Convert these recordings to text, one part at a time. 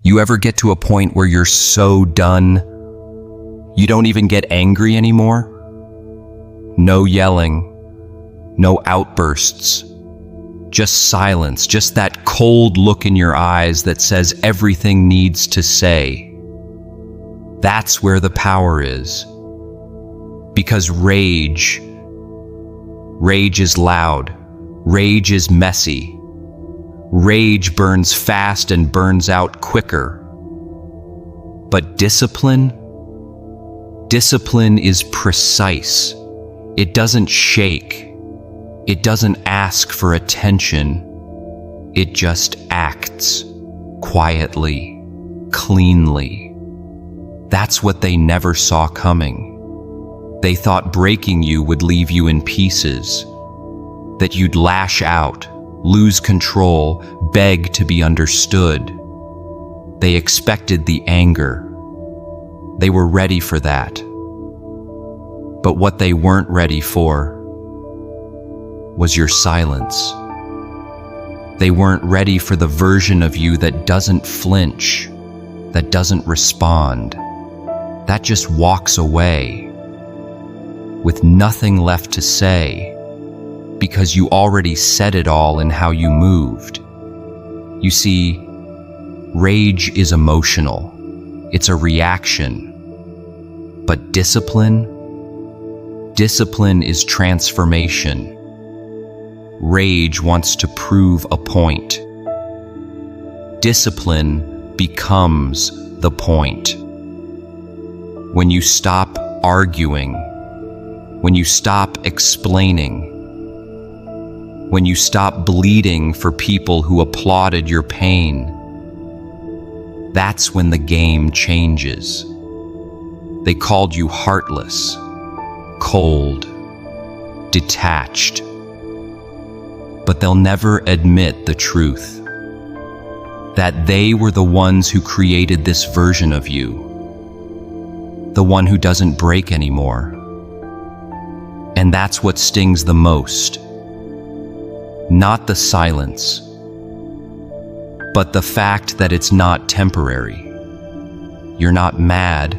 You ever get to a point where you're so done, you don't even get angry anymore? No yelling, no outbursts, just silence, just that cold look in your eyes that says everything needs to say. That's where the power is. Because rage is loud, rage is messy. Rage burns fast and burns out quicker. But discipline is precise. It doesn't shake. It doesn't ask for attention. It just acts quietly, cleanly. That's what they never saw coming. They thought breaking you would leave you in pieces, that you'd lash out, lose control, beg to be understood. They expected the anger. They were ready for that. But what they weren't ready for was your silence. They weren't ready for the version of you that doesn't flinch, that doesn't respond, that just walks away with nothing left to say, because you already said it all in how you moved. You see, rage is emotional. It's a reaction. But discipline is transformation. Rage wants to prove a point. Discipline becomes the point. When you stop arguing, when you stop explaining, when you stop bleeding for people who applauded your pain, that's when the game changes. They called you heartless, cold, detached. But they'll never admit the truth, that they were the ones who created this version of you, the one who doesn't break anymore. And that's what stings the most. Not the silence, but the fact that it's not temporary. You're not mad.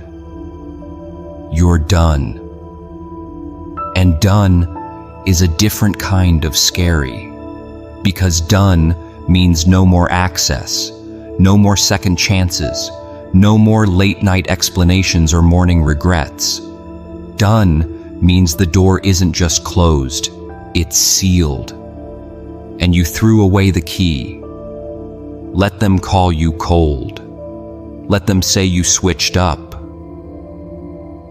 You're done. And done is a different kind of scary, because done means no more access, no more second chances, no more late-night explanations or morning regrets. Done means the door isn't just closed, it's sealed. And you threw away the key. Let them call you cold. Let them say you switched up.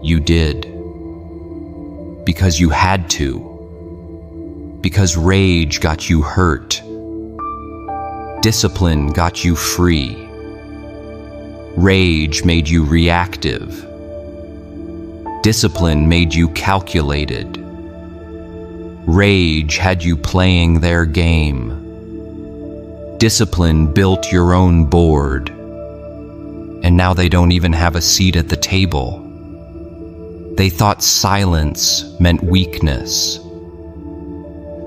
You did. Because you had to. Because rage got you hurt. Discipline got you free. Rage made you reactive. Discipline made you calculated. Rage had you playing their game. Discipline built your own board. And now they don't even have a seat at the table. They thought silence meant weakness.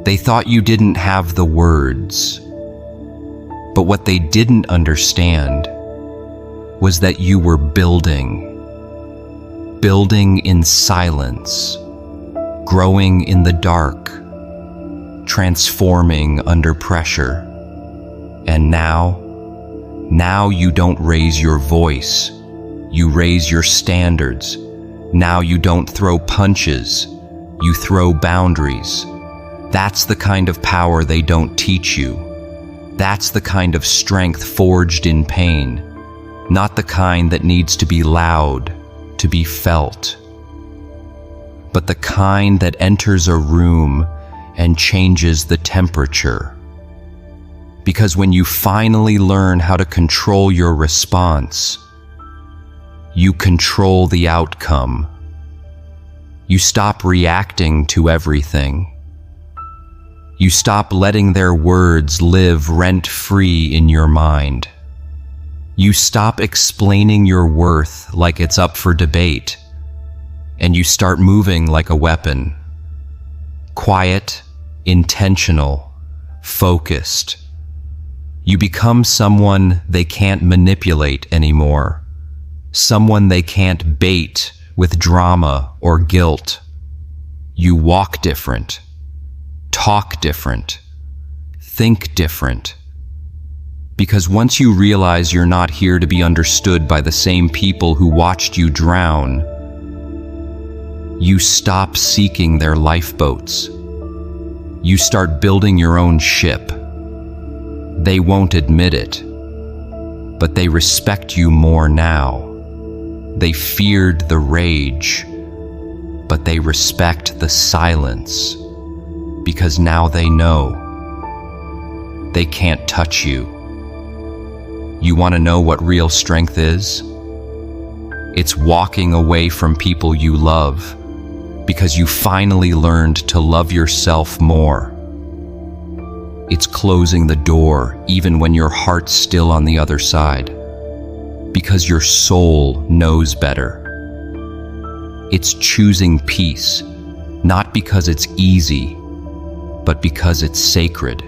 They thought you didn't have the words. But what they didn't understand was that you were building in silence, growing in the dark, transforming under pressure. And now you don't raise your voice, you raise your standards. Now you don't throw punches, you throw boundaries. That's the kind of power they don't teach you. That's the kind of strength forged in pain, not the kind that needs to be loud, to be felt, but the kind that enters a room and changes the temperature. Because when you finally learn how to control your response, you control the outcome. You stop reacting to everything. You stop letting their words live rent-free in your mind. You stop explaining your worth like it's up for debate, and you start moving like a weapon. Quiet, intentional, focused. You become someone they can't manipulate anymore, someone they can't bait with drama or guilt. You walk different, talk different, think different. Because once you realize you're not here to be understood by the same people who watched you drown, you stop seeking their lifeboats. You start building your own ship. They won't admit it, but they respect you more now. They feared the rage, but they respect the silence, because now they know they can't touch you. You want to know what real strength is? It's walking away from people you love because you finally learned to love yourself more. It's closing the door even when your heart's still on the other side, because your soul knows better. It's choosing peace, not because it's easy, but because it's sacred.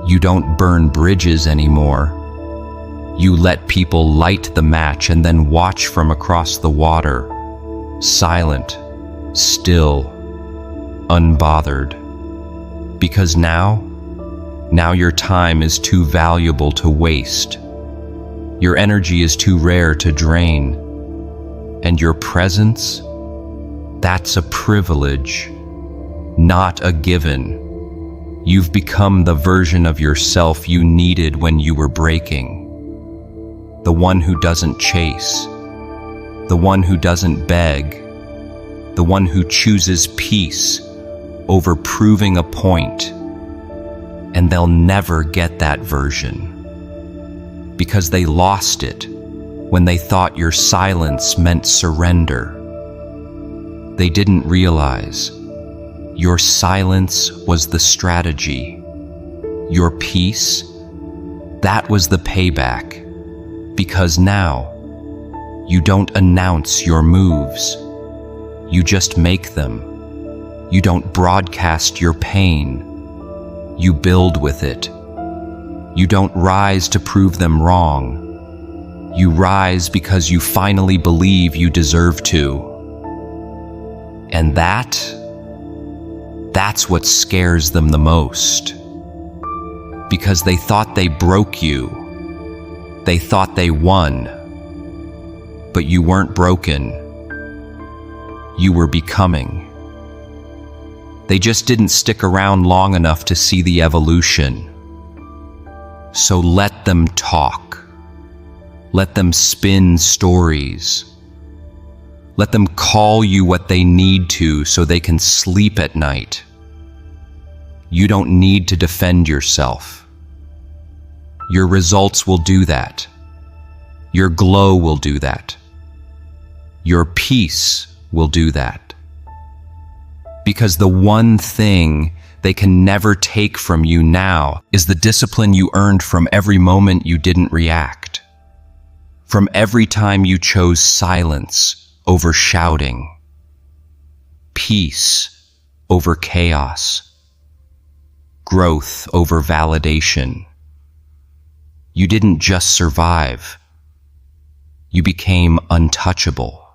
You don't burn bridges anymore. You let people light the match and then watch from across the water, silent, still, unbothered. Because now your time is too valuable to waste. Your energy is too rare to drain. And your presence, that's a privilege, not a given. You've become the version of yourself you needed when you were breaking. The one who doesn't chase, the one who doesn't beg, the one who chooses peace over proving a point. And they'll never get that version, because they lost it when they thought your silence meant surrender. They didn't realize your silence was the strategy. Your peace, that was the payback. Because now, you don't announce your moves. You just make them. You don't broadcast your pain. You build with it. You don't rise to prove them wrong. You rise because you finally believe you deserve to. And that's what scares them the most. Because they thought they broke you. They thought they won. But you weren't broken. You were becoming. They just didn't stick around long enough to see the evolution. So let them talk. Let them spin stories. Let them call you what they need to so they can sleep at night. You don't need to defend yourself. Your results will do that. Your glow will do that. Your peace will do that. Because the one thing they can never take from you now is the discipline you earned from every moment you didn't react. From every time you chose silence over shouting. Peace over chaos. Growth over validation. You didn't just survive. You became untouchable.